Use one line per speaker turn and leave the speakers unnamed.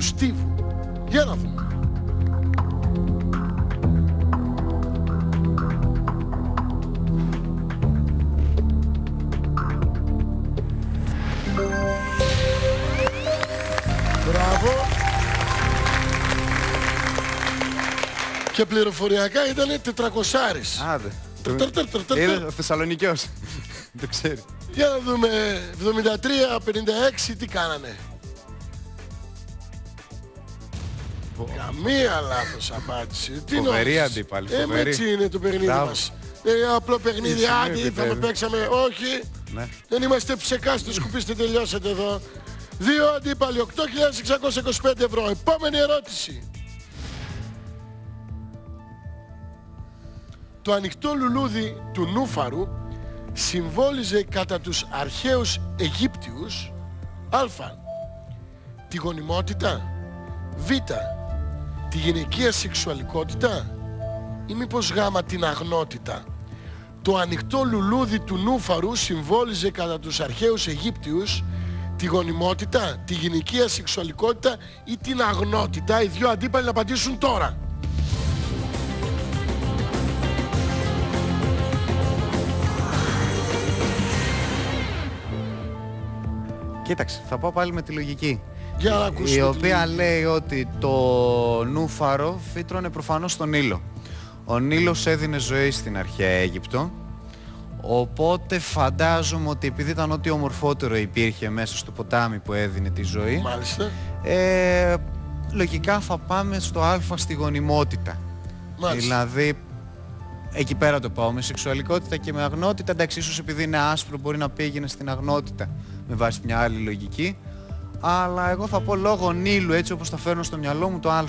Στίβου. Για να δούμε. Μπράβο. Και πληροφοριακά ήταν 400άρης.
Άντε. Είναι ο Θεσσαλονικιός. Δεν ξέρει.
Για να δούμε, 73-56 τι κάνανε. Καμία λάθος απάντηση.
Φοβερή αντίπαλη.
Έτσι είναι το παιχνίδι μας. Απλό παιχνίδι, άντι, ήρθαμε, παίξαμε, όχι.
Ναι.
Δεν είμαστε ψεκάστοι, σκουπίστε, τελειώσατε εδώ. 2 αντίπαλοι, 8.625 ευρώ. Επόμενη ερώτηση. Το ανοιχτό λουλούδι του Νούφαρου συμβόλιζε κατά τους αρχαίους Αιγύπτιους α. τη γονιμότητα, β. τη γυναικεία σεξουαλικότητα ή μήπως γ. την αγνότητα. Το ανοιχτό λουλούδι του Νούφαρου συμβόλιζε κατά τους αρχαίους Αιγύπτιους τη γονιμότητα, τη γυναικεία σεξουαλικότητα ή την αγνότητα. Οι δύο αντίπαλοι να απαντήσουν τώρα.
Κοίταξε, θα πάω πάλι με τη λογική.
Για να ακούσουμε.
Η οποία λέει ότι το Νούφαρο φύτρωνε προφανώς στον Νείλο. Ο Νείλος έδινε ζωή στην αρχαία Αίγυπτο. Οπότε φαντάζομαι ότι επειδή ήταν ό,τι ομορφότερο υπήρχε μέσα στο ποτάμι που έδινε τη ζωή.
Μάλιστα.
Λογικά θα πάμε στο α στη γονιμότητα.
Μάλιστα.
Δηλαδή εκεί πέρα το πάω με σεξουαλικότητα και με αγνότητα. Εντάξει, ίσως επειδή είναι άσπρο μπορεί να πήγαινε στην αγνότητα με βάση μια άλλη λογική. Αλλά εγώ θα πω λόγω Νείλου, έτσι όπως τα φέρνω στο μυαλό μου, το α.